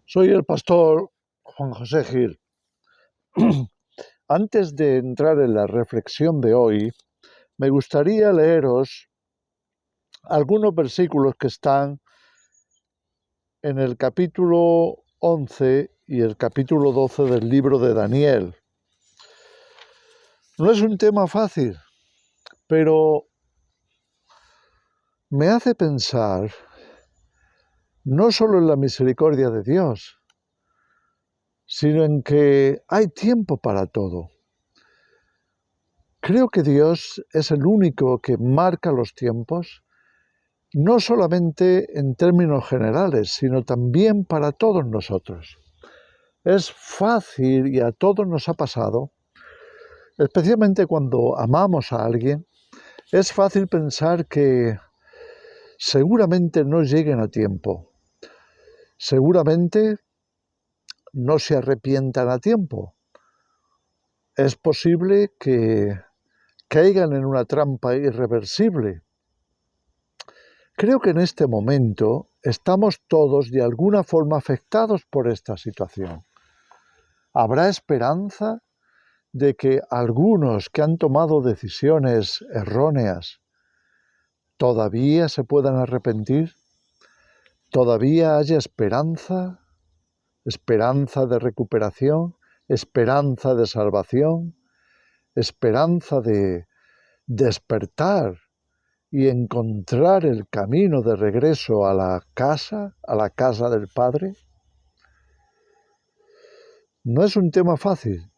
Soy el pastor Juan José Gil. Antes de entrar en la reflexión de hoy, me gustaría leeros algunos versículos que están en el capítulo 11 y el capítulo 12 del libro de Daniel. No es un tema fácil, pero me hace pensar no solo en la misericordia de Dios, sino en que hay tiempo para todo. Creo que Dios es el único que marca los tiempos, no solamente en términos generales, sino también para todos nosotros. Es fácil, y a todos nos ha pasado, especialmente cuando amamos a alguien, es fácil pensar que seguramente no lleguen a tiempo, seguramente no se arrepientan a tiempo. Es posible que caigan en una trampa irreversible. Creo que en este momento estamos todos de alguna forma afectados por esta situación. ¿Habrá esperanza de que algunos que han tomado decisiones erróneas todavía se puedan arrepentir? ¿Todavía haya esperanza? ¿Esperanza de recuperación? ¿Esperanza de salvación? ¿Esperanza de despertar y encontrar el camino de regreso a la casa del Padre? No es un tema fácil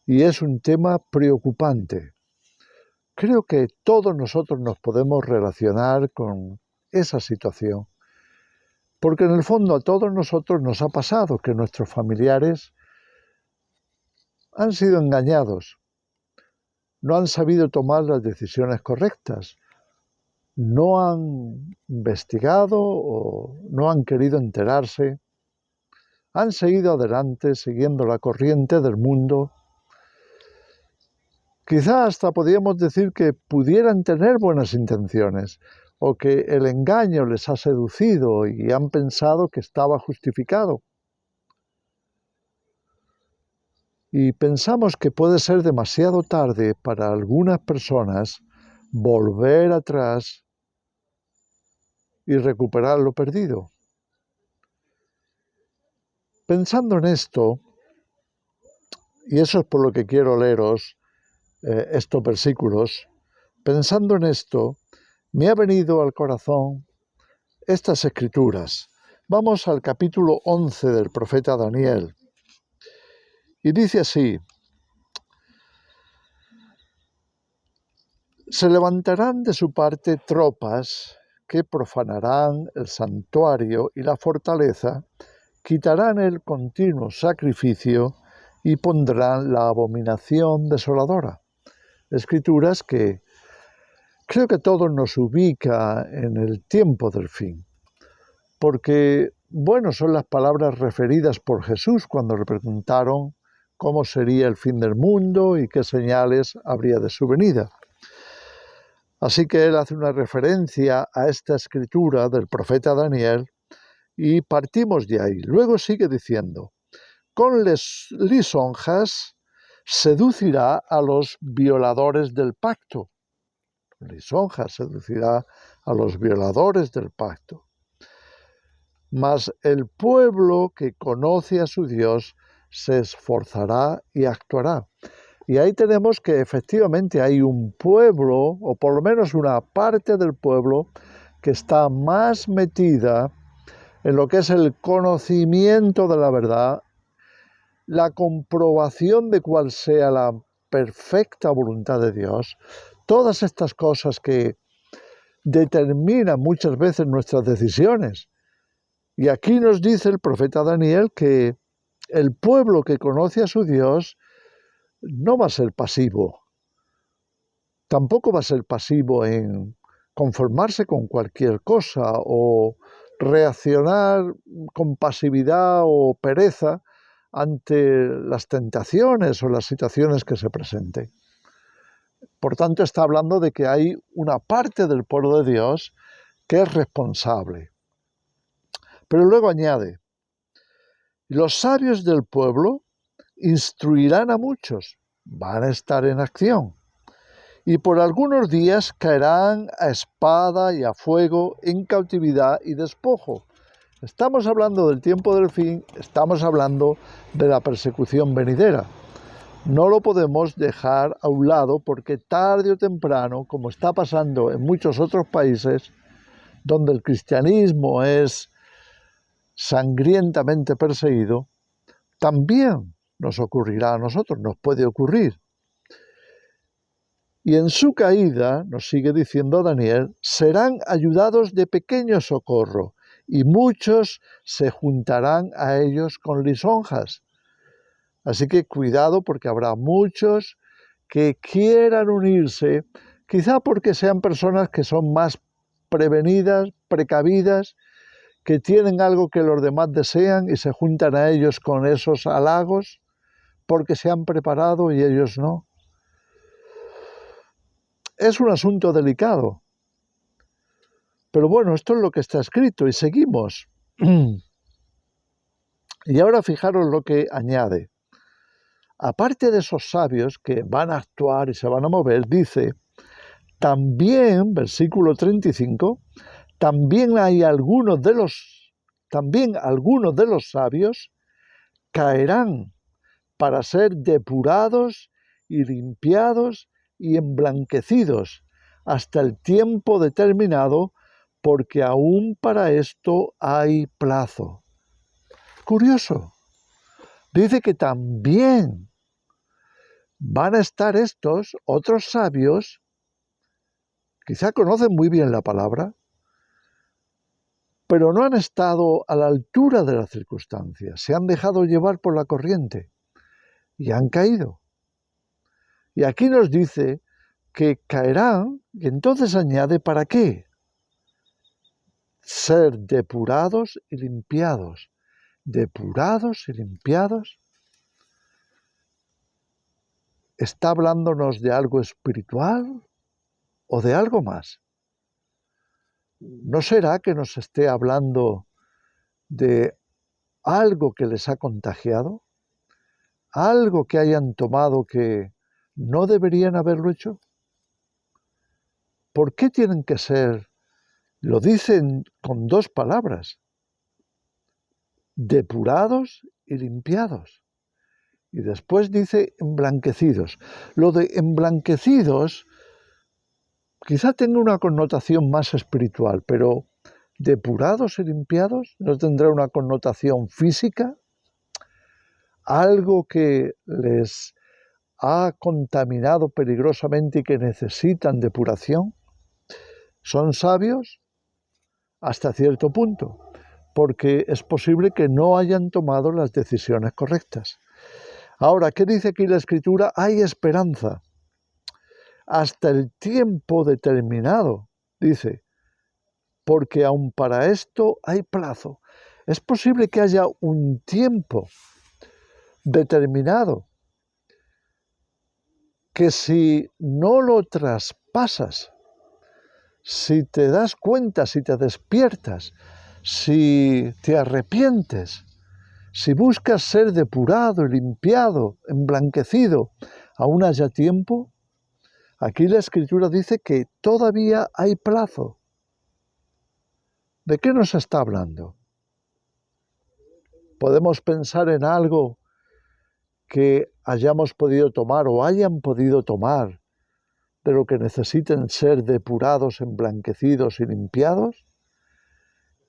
y es un tema preocupante. Creo que todos nosotros nos podemos relacionar con esa situación, porque en el fondo a todos nosotros nos ha pasado que nuestros familiares han sido engañados, no han sabido tomar las decisiones correctas, no han investigado o no han querido enterarse, han seguido adelante siguiendo la corriente del mundo. Quizá hasta podríamos decir que pudieran tener buenas intenciones o que el engaño les ha seducido y han pensado que estaba justificado. Y pensamos que puede ser demasiado tarde para algunas personas volver atrás y recuperar lo perdido. Pensando en esto, y eso es por lo que quiero leeros estos versículos, pensando en esto, me ha venido al corazón estas escrituras. Vamos al capítulo 11 del profeta Daniel. Y dice así: se levantarán de su parte tropas que profanarán el santuario y la fortaleza, quitarán el continuo sacrificio y pondrán la abominación desoladora. Escrituras que creo que todo nos ubica en el tiempo del fin, porque, bueno, son las palabras referidas por Jesús cuando le preguntaron cómo sería el fin del mundo y qué señales habría de su venida. Así que él hace una referencia a esta escritura del profeta Daniel y partimos de ahí. Luego sigue diciendo: con lisonjas seducirá a los violadores del pacto. Lisonjas seducirá a los violadores del pacto. Mas el pueblo que conoce a su Dios se esforzará y actuará. Y ahí tenemos que efectivamente hay un pueblo, o por lo menos una parte del pueblo, que está más metida en lo que es el conocimiento de la verdad, la comprobación de cuál sea la perfecta voluntad de Dios, todas estas cosas que determinan muchas veces nuestras decisiones. Y aquí nos dice el profeta Daniel que el pueblo que conoce a su Dios no va a ser pasivo, tampoco va a ser pasivo en conformarse con cualquier cosa o reaccionar con pasividad o pereza ante las tentaciones o las situaciones que se presenten. Por tanto, está hablando de que hay una parte del pueblo de Dios que es responsable. Pero luego añade: Los sabios del pueblo instruirán a muchos, van a estar en acción, y por algunos días caerán a espada y a fuego, en cautividad y despojo. Estamos hablando del tiempo del fin, estamos hablando de la persecución venidera. No lo podemos dejar a un lado porque tarde o temprano, como está pasando en muchos otros países, donde el cristianismo es sangrientamente perseguido, también nos ocurrirá a nosotros, nos puede ocurrir. Y en su caída, nos sigue diciendo Daniel, serán ayudados de pequeño socorro, y muchos se juntarán a ellos con lisonjas. Así que cuidado, porque habrá muchos que quieran unirse, quizá porque sean personas que son más prevenidas, precavidas, que tienen algo que los demás desean y se juntan a ellos con esos halagos porque se han preparado y ellos no. Es un asunto delicado, pero bueno, esto es lo que está escrito y seguimos. Y ahora fijaros lo que añade. Aparte de esos sabios que van a actuar y se van a mover, dice, también, versículo 35, también algunos de los sabios caerán para ser depurados y limpiados y emblanquecidos hasta el tiempo determinado, porque aún para esto hay plazo. Curioso. Dice que también van a estar estos otros sabios, quizá conocen muy bien la palabra, pero no han estado a la altura de las circunstancias, se han dejado llevar por la corriente y han caído. Y aquí nos dice que caerán, y entonces añade, ¿para qué? Ser depurados y limpiados. Depurados y limpiados. ¿Está hablándonos de algo espiritual o de algo más? ¿No será que nos esté hablando de algo que les ha contagiado? ¿Algo que hayan tomado que no deberían haberlo hecho? ¿Por qué tienen que ser? Lo dicen con dos palabras, depurados y limpiados. Y después dice emblanquecidos. Lo de emblanquecidos quizá tenga una connotación más espiritual, pero depurados y limpiados no tendrá una connotación física, algo que les ha contaminado peligrosamente y que necesitan depuración. Son sabios hasta cierto punto, porque es posible que no hayan tomado las decisiones correctas. Ahora, ¿qué dice aquí la Escritura? Hay esperanza. Hasta el tiempo determinado, dice, porque aun para esto hay plazo. Es posible que haya un tiempo determinado que si no lo traspasas, si te das cuenta, si te despiertas, si te arrepientes, si buscas ser depurado, limpiado, emblanquecido, aún haya tiempo. Aquí la Escritura dice que todavía hay plazo. ¿De qué nos está hablando? Podemos pensar en algo que hayamos podido tomar o hayan podido tomar, pero que necesiten ser depurados, emblanquecidos y limpiados.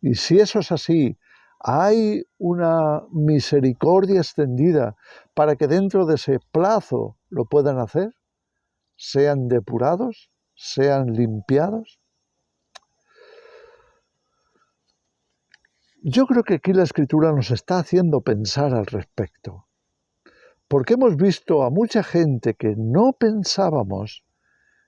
Y si eso es así, hay una misericordia extendida para que dentro de ese plazo lo puedan hacer, sean depurados, sean limpiados. Yo creo que aquí la Escritura nos está haciendo pensar al respecto, porque hemos visto a mucha gente que no pensábamos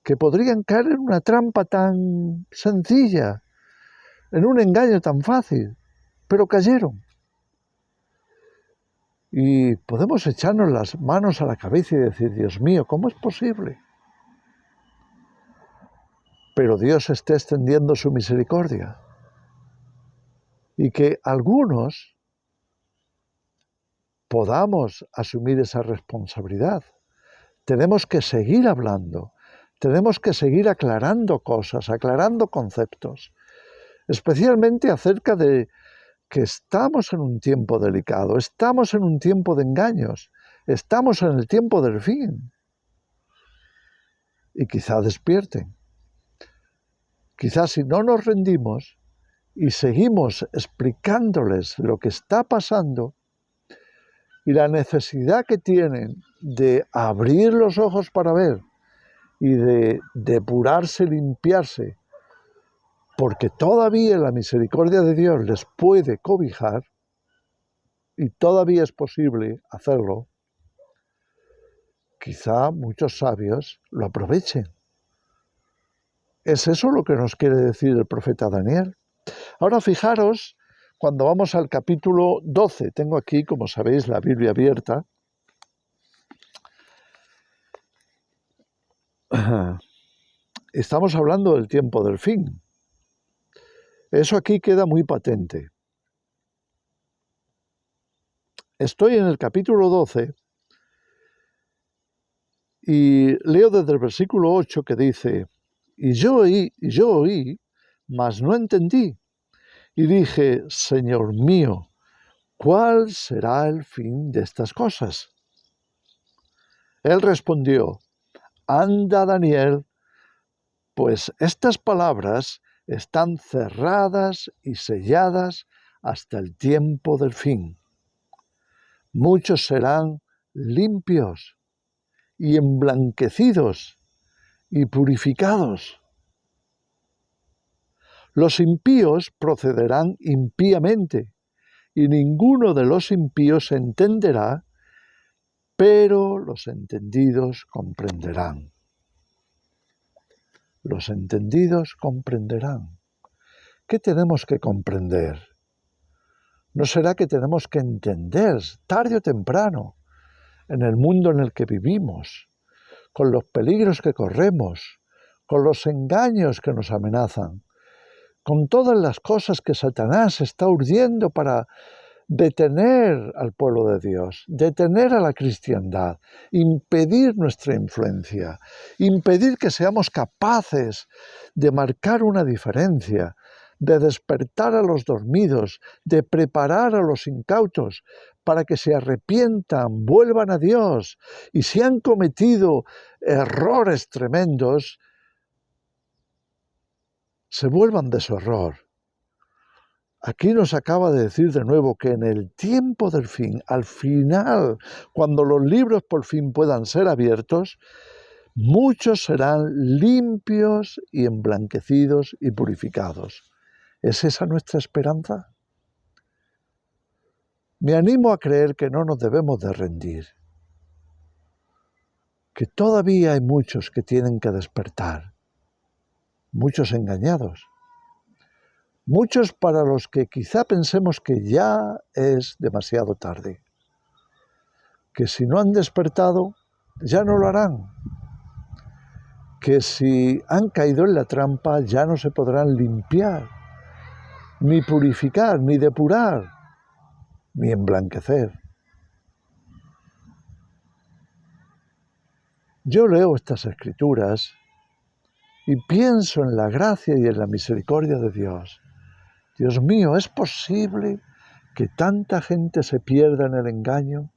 que podrían caer en una trampa tan sencilla, en un engaño tan fácil, pero cayeron. Y podemos echarnos las manos a la cabeza y decir, Dios mío, ¿cómo es posible? Pero Dios está extendiendo su misericordia. Y que algunos podamos asumir esa responsabilidad. Tenemos que seguir hablando, tenemos que seguir aclarando cosas, aclarando conceptos, especialmente acerca de que estamos en un tiempo delicado, estamos en un tiempo de engaños, estamos en el tiempo del fin. Y quizá despierten. Quizá si no nos rendimos y seguimos explicándoles lo que está pasando y la necesidad que tienen de abrir los ojos para ver y de depurarse, limpiarse, porque todavía la misericordia de Dios les puede cobijar y todavía es posible hacerlo, quizá muchos sabios lo aprovechen. ¿Es eso lo que nos quiere decir el profeta Daniel? Ahora fijaros, cuando vamos al capítulo 12, tengo aquí, como sabéis, la Biblia abierta. Estamos hablando del tiempo del fin. Eso aquí queda muy patente. Estoy en el capítulo 12 y leo desde el versículo 8 que dice: Y yo oí, mas no entendí. Y dije: Señor mío, ¿cuál será el fin de estas cosas? Él respondió: Anda, Daniel, pues estas palabras están cerradas y selladas hasta el tiempo del fin. Muchos serán limpios y emblanquecidos y purificados. Los impíos procederán impíamente, y ninguno de los impíos entenderá, pero los entendidos comprenderán. Los entendidos comprenderán. ¿Qué tenemos que comprender? ¿No será que tenemos que entender, tarde o temprano, en el mundo en el que vivimos, con los peligros que corremos, con los engaños que nos amenazan, con todas las cosas que Satanás está urdiendo para detener al pueblo de Dios, detener a la cristiandad, impedir nuestra influencia, impedir que seamos capaces de marcar una diferencia, de despertar a los dormidos, de preparar a los incautos para que se arrepientan, vuelvan a Dios y si han cometido errores tremendos, se vuelvan de su error. Aquí nos acaba de decir de nuevo que en el tiempo del fin, al final, cuando los libros por fin puedan ser abiertos, muchos serán limpios y emblanquecidos y purificados. ¿Es esa nuestra esperanza? Me animo a creer que no nos debemos de rendir, que todavía hay muchos que tienen que despertar, muchos engañados. Muchos para los que quizá pensemos que ya es demasiado tarde, que si no han despertado, ya no lo harán, que si han caído en la trampa, ya no se podrán limpiar, ni purificar, ni depurar, ni emblanquecer. Yo leo estas escrituras y pienso en la gracia y en la misericordia de Dios. Dios mío, ¿es posible que tanta gente se pierda en el engaño?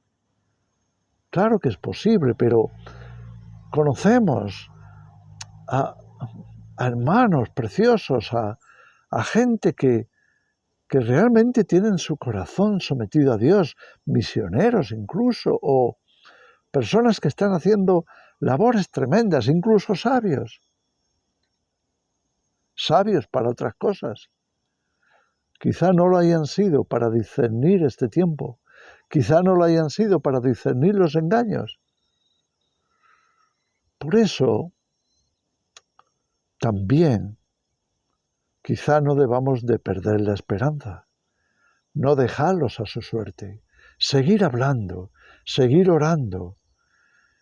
Claro que es posible, pero conocemos a hermanos preciosos, a gente que realmente tienen su corazón sometido a Dios, misioneros incluso, o personas que están haciendo labores tremendas, incluso sabios para otras cosas. Quizá no lo hayan sido para discernir este tiempo, quizá no lo hayan sido para discernir los engaños. Por eso, también, quizá no debamos de perder la esperanza, no dejarlos a su suerte, seguir hablando, seguir orando,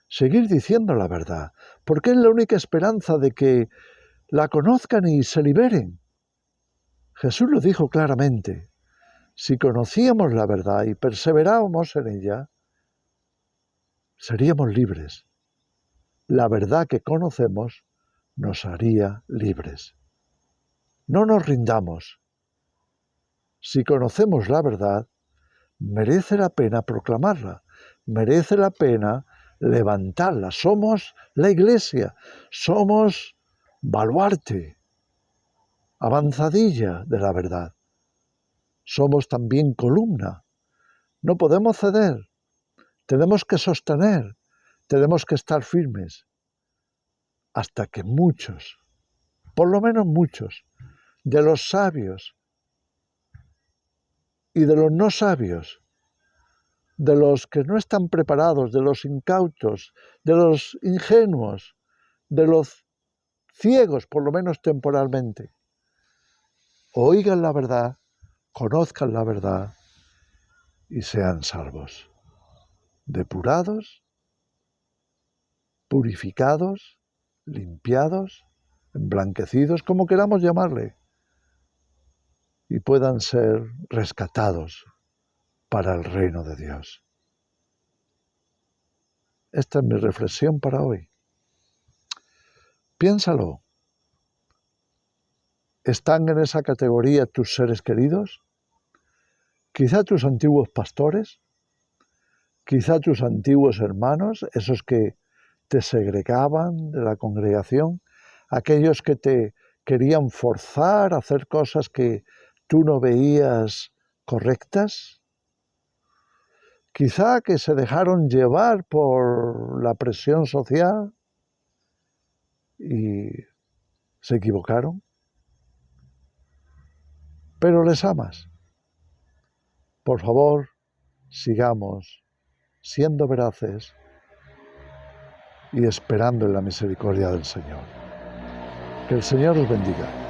seguir diciendo la verdad, porque es la única esperanza de que la conozcan y se liberen. Jesús lo dijo claramente: Si conocíamos la verdad y perseverábamos en ella, seríamos libres. La verdad que conocemos nos haría libres. No nos rindamos. Si conocemos la verdad, merece la pena proclamarla, merece la pena levantarla. Somos la Iglesia, somos baluarte, avanzadilla de la verdad. Somos también columna. No podemos ceder, tenemos que sostener, tenemos que estar firmes, hasta que muchos, por lo menos muchos, de los sabios y de los no sabios, de los que no están preparados, de los incautos, de los ingenuos, de los ciegos, por lo menos temporalmente, oigan la verdad, conozcan la verdad y sean salvos, depurados, purificados, limpiados, emblanquecidos, como queramos llamarle, y puedan ser rescatados para el reino de Dios. Esta es mi reflexión para hoy. Piénsalo. ¿Están en esa categoría tus seres queridos? Quizá tus antiguos pastores, quizá tus antiguos hermanos, esos que te segregaban de la congregación, aquellos que te querían forzar a hacer cosas que tú no veías correctas. Quizá que se dejaron llevar por la presión social y se equivocaron. Pero les amas. Por favor, sigamos siendo veraces y esperando en la misericordia del Señor. Que el Señor os bendiga.